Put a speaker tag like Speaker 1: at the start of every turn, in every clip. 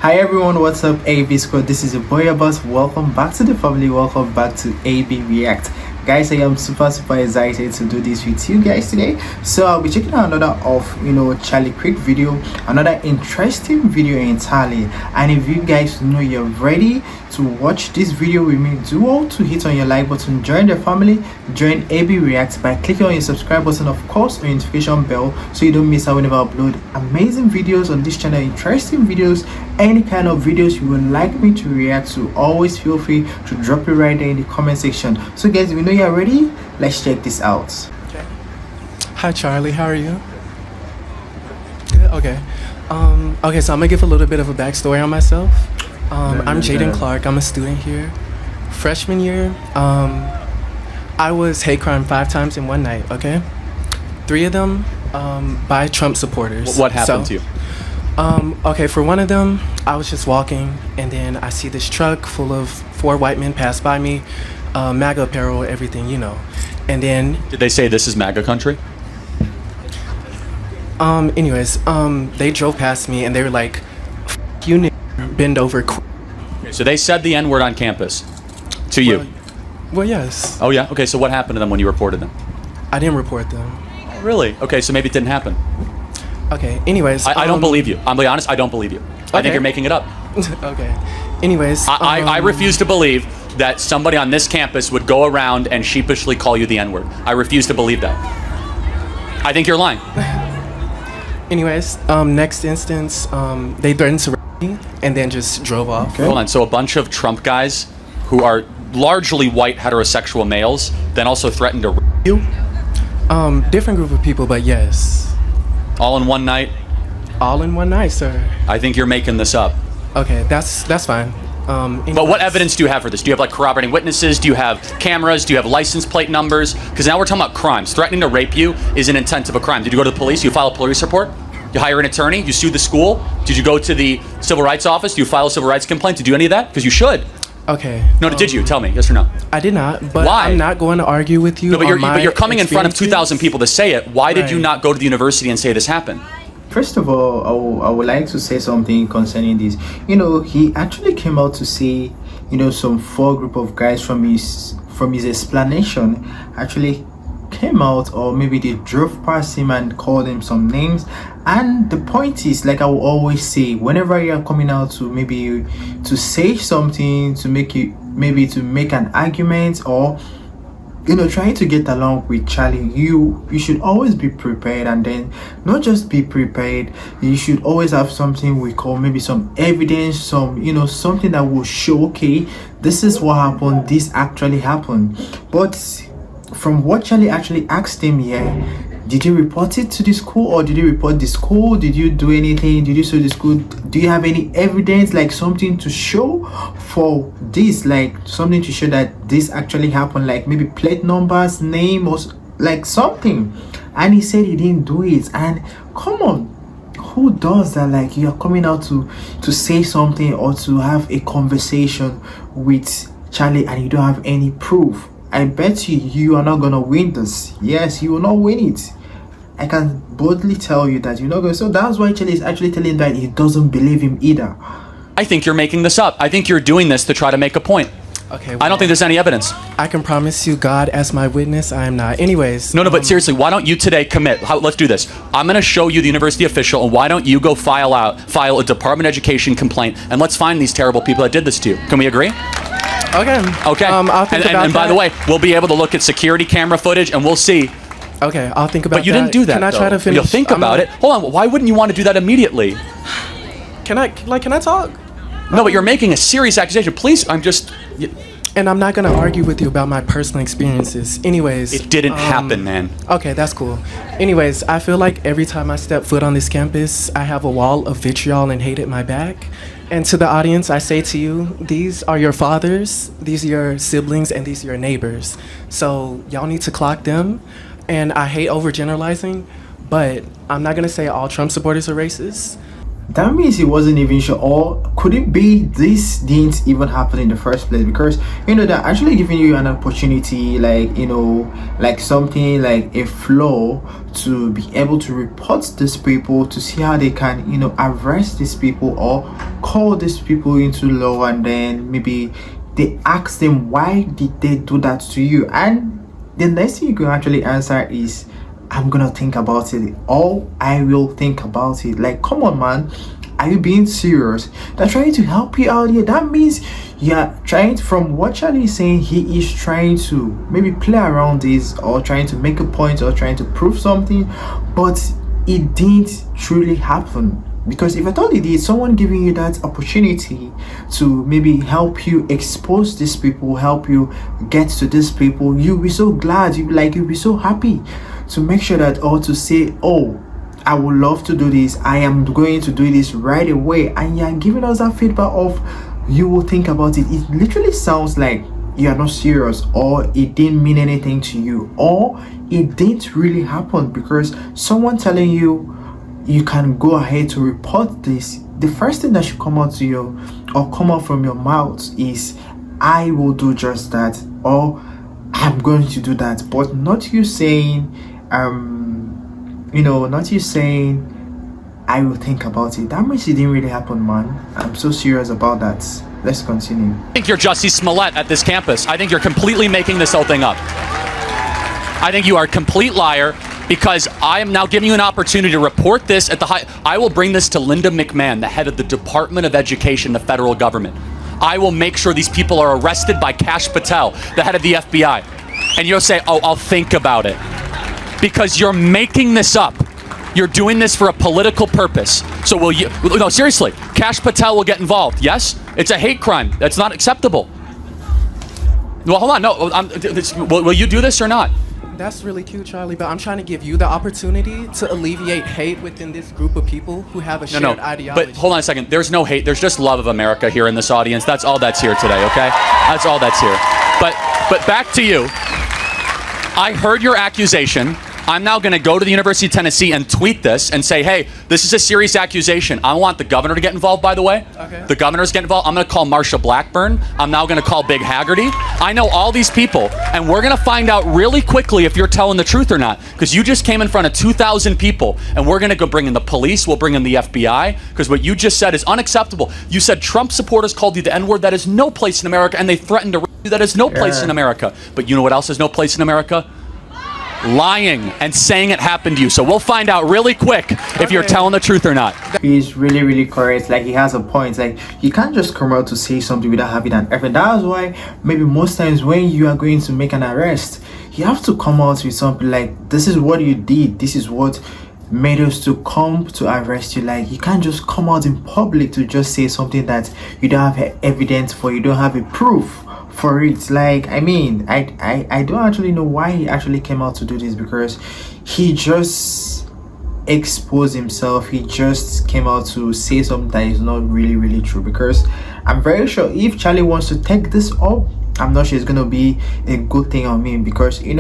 Speaker 1: Hi everyone, what's up AB Squad? This is your boy Abbas. Welcome back to the family. Welcome back to AB React. Guys, I am super excited to do this with you guys today. So I'll be checking out another of Charlie Kirk video, another interesting video entirely. And if you guys know you're ready to watch this video with me, do all to hit on your like button, join the family, join AB React by clicking on your subscribe button, of course, or notification bell, so you don't miss out whenever I upload amazing videos on this channel, interesting videos, any kind of videos you would like me to react to. Always feel free to drop it right there in the comment section. So guys, if you know you're ready, let's check this out.
Speaker 2: Okay. Hi Charlie, how are you? Good. Okay. Okay, so I'm gonna give a little bit of a backstory on myself. I'm Jaden Clark. I'm a student here. Freshman year, I was hate crime 5 times in one night. Okay, 3 of them by Trump supporters.
Speaker 3: What happened to you?
Speaker 2: Okay, for one of them, I was just walking, and then I see this truck full of 4 white men pass by me, MAGA apparel, everything, you know. And then
Speaker 3: Did they say this is MAGA country?
Speaker 2: they drove past me, and they were like, "F you, nigger, bend over."
Speaker 3: Okay, so they said the N-word on campus to you.
Speaker 2: Well, yes.
Speaker 3: Oh yeah. Okay. So what happened to them when you reported them?
Speaker 2: I didn't report them.
Speaker 3: Oh, really? Okay. So maybe it didn't happen.
Speaker 2: Okay. Anyways,
Speaker 3: I don't believe you. I'm being honest. I don't believe you. I think you're making it up.
Speaker 2: Okay. Anyways,
Speaker 3: I refuse to believe that somebody on this campus would go around and sheepishly call you the N-word. I refuse to believe that. I think you're lying.
Speaker 2: Anyways, next instance, they threatened to rape me and then just drove off.
Speaker 3: Okay. Hold on. So a bunch of Trump guys who are largely white heterosexual males then also threatened to rape you?
Speaker 2: Different group of people, but yes.
Speaker 3: All in one night?
Speaker 2: All in one night, sir.
Speaker 3: I think you're making this up.
Speaker 2: Okay, that's fine.
Speaker 3: But what evidence do you have for this? Do you have like corroborating witnesses? Do you have cameras? Do you have license plate numbers? Because now we're talking about crimes. Threatening to rape you is an intent of a crime. Did you go to the police? You file a police report? You hire an attorney? You sue the school? Did you go to the civil rights office? Do you file a civil rights complaint? Did you do any of that? Because you should.
Speaker 2: Okay.
Speaker 3: No, did you? Tell me. Yes or no?
Speaker 2: I did not. But
Speaker 3: why?
Speaker 2: I'm not going to argue with you.
Speaker 3: No, but
Speaker 2: on
Speaker 3: you're coming in front of 2,000 people to say it. Why did you not go to the university and say this happened?
Speaker 1: First of all, I would like to say something concerning this. He actually came out to say, some 4 group of guys from his explanation actually came out, or maybe they drove past him and called him some names. And the point is, like I will always say, whenever you are coming out to maybe to say something, to make an argument, or trying to get along with Charlie, you should always be prepared. And then not just be prepared, you should always have something we call maybe some evidence, something that will show, okay, this is what happened, this actually happened. But from what Charlie actually asked him here, did you report it to the school, or did you report the school? Did you do anything? Did you sue the school? Do you have any evidence, like something to show for this, like something to show that this actually happened, like maybe plate numbers, name, or like something? And he said he didn't do it. And come on, who does that? Like, you're coming out to say something or to have a conversation with Charlie and you don't have any proof. I bet you are not gonna win this. Yes, you will not win it. I can boldly tell you that you're not going to. So that's why Charlie is actually telling that he doesn't believe him either.
Speaker 3: I think you're making this up. I think you're doing this to try to make a point.
Speaker 2: Okay.
Speaker 3: Well, I don't think there's any evidence.
Speaker 2: I can promise you, God as my witness, I am not. Anyways.
Speaker 3: No, but seriously, why don't you today commit? Let's do this. I'm going to show you the university official, and why don't you go file a Department of Education complaint, and let's find these terrible people that did this to you. Can we agree?
Speaker 2: Okay.
Speaker 3: Okay.
Speaker 2: I'll think about
Speaker 3: and by the way, we'll be able to look at security camera footage, and we'll see.
Speaker 2: Okay, I'll think about that.
Speaker 3: But you didn't do that.
Speaker 2: Can I try to finish?
Speaker 3: You'll think about it. Hold on. Why wouldn't you want to do that immediately?
Speaker 2: Can I talk?
Speaker 3: No, but you're making a serious accusation. Please,
Speaker 2: And I'm not gonna argue with you about my personal experiences. Anyways.
Speaker 3: It didn't happen, man.
Speaker 2: Okay, that's cool. Anyways, I feel like every time I step foot on this campus, I have a wall of vitriol and hate at my back. And to the audience, I say to you, these are your fathers, these are your siblings, and these are your neighbors. So y'all need to clock them. And I hate overgeneralizing, but I'm not gonna say all Trump supporters are racist.
Speaker 1: that means he wasn't even sure, or could it be this didn't even happen in the first place? Because they're actually giving you an opportunity, like like something like a flow to be able to report these people, to see how they can arrest these people or call these people into law, and then maybe they ask them, why did they do that to you? And the next thing you can actually answer is, I'm gonna think about it, or I will think about it. Like, come on, man, are you being serious? They're trying to help you out here. That means you're trying from what Charlie is saying, he is trying to maybe play around this, or trying to make a point, or trying to prove something, but it didn't truly happen. Because if I thought it did, someone giving you that opportunity to maybe help you expose these people, help you get to these people, you'll be so glad, you'll be so happy to make sure that, or to say, oh, I would love to do this, I am going to do this right away. And you're giving us that feedback of, you will think about it. It literally sounds like you're not serious, or it didn't mean anything to you, or it didn't really happen. Because someone telling you you can go ahead to report this, the first thing that should come out to you or come out from your mouth is, I will do just that, or I'm going to do that. But not you saying not you saying, I will think about it. That means it didn't really happen, man. I'm so serious about that. Let's continue.
Speaker 3: I think you're Jussie Smollett at this campus. I think you're completely making this whole thing up. I think you are a complete liar, because I am now giving you an opportunity to report this at the high. I will bring this to Linda McMahon, the head of the Department of Education, the federal government. I will make sure these people are arrested by Kash Patel, the head of the FBI. And you'll say, oh, I'll think about it. Because you're making this up. You're doing this for a political purpose. So will you, no, seriously, Kash Patel will get involved. Yes? It's a hate crime. That's not acceptable. Well, hold on. No, will you do this or not?
Speaker 2: That's really cute, Charlie, but I'm trying to give you the opportunity to alleviate hate within this group of people who have a shared ideology.
Speaker 3: But hold on a second. There's no hate. There's just love of America here in this audience. That's all that's here today, okay? That's all that's here. But back to you. I heard your accusation. I'm now going to go to the University of Tennessee and tweet this and say, hey, this is a serious accusation. I want the governor to get involved, by the way.
Speaker 2: Okay.
Speaker 3: The governor's getting involved. I'm going to call Marsha Blackburn. I'm now going to call Big Haggerty. I know all these people, and we're going to find out really quickly if you're telling the truth or not, because you just came in front of 2,000 people, and we're going to go bring in the police. We'll bring in the FBI, because what you just said is unacceptable. You said Trump supporters called you the N-word. That is no place in America, and they threatened to rape you. That is no place in America. But you know what else is no place in America? Lying and saying it happened to you. So we'll find out really quick if you're telling the truth or not.
Speaker 1: He's really, really correct. Like, he has a point. Like, you can't just come out to say something without having an evidence. That's why maybe most times when you are going to make an arrest, you have to come out with something like, this is what you did, this is what made us to come to arrest you. Like, you can't just come out in public to just say something that you don't have evidence for, you don't have a proof for it. Like, I mean, I don't actually know why he actually came out to do this, because he just exposed himself. He just came out to say something that is not really true. Because I'm very sure if Charlie wants to take this up, I'm not sure it's gonna be a good thing on me, because in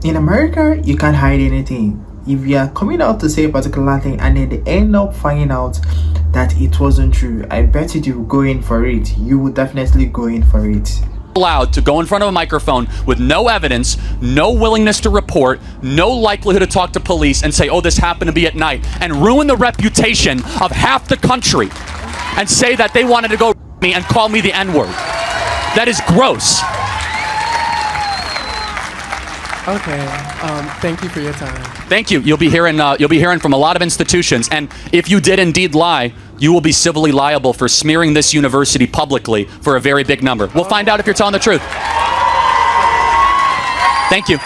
Speaker 1: America you can't hide anything. If you are coming out to say a particular thing and then they end up finding out that it wasn't true, I bet you will go in for it. You would definitely go in for it.
Speaker 3: Allowed to go in front of a microphone with no evidence, no willingness to report, no likelihood to talk to police and say, oh, this happened to be at night, and ruin the reputation of half the country and say that they wanted to go me and call me the N-word. That is gross.
Speaker 2: Okay. Thank you for your time.
Speaker 3: Thank you. You'll be hearing from a lot of institutions, and if you did indeed lie, you will be civilly liable for smearing this university publicly for a very big number. We'll find out if you're telling the truth. Thank you.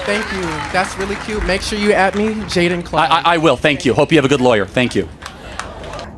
Speaker 2: Thank you. That's really cute. Make sure you add me, Jaden Clark.
Speaker 3: I will. Thank you. Hope you have a good lawyer. Thank you.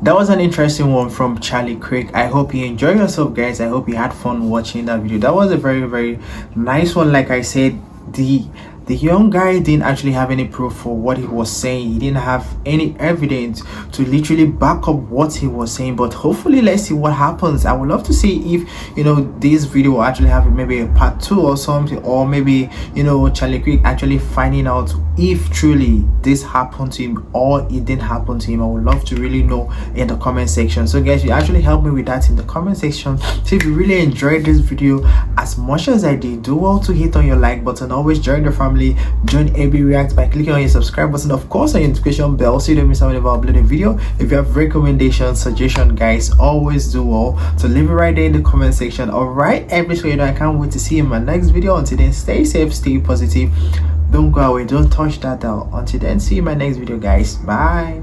Speaker 1: That was an interesting one from Charlie Kirk. I hope you enjoyed yourself, guys. I hope you had fun watching that video. That was a very nice one. Like I said, the the young guy didn't actually have any proof for what he was saying. He didn't have any evidence to literally back up what he was saying. But hopefully, let's see what happens. I would love to see if, you know, this video will actually have maybe a part 2 or something, or maybe, you know, Charlie Kirk actually finding out if truly this happened to him or it didn't happen to him. I would love to really know in the comment section. So guys, you actually help me with that in the comment section. So if you really enjoyed this video as much as I did, do well to hit on your like button. Always join the family, join AB React by clicking on your subscribe button, of course on your notification bell, so you don't miss out whenever I upload a video. If you have recommendations, suggestion, guys, always do well to leave it right there in the comment section. All right, everybody, I can't wait to see you in my next video. Until then, stay safe, stay positive, don't go away, don't touch that dial. Until then, see you in my next video, guys. Bye.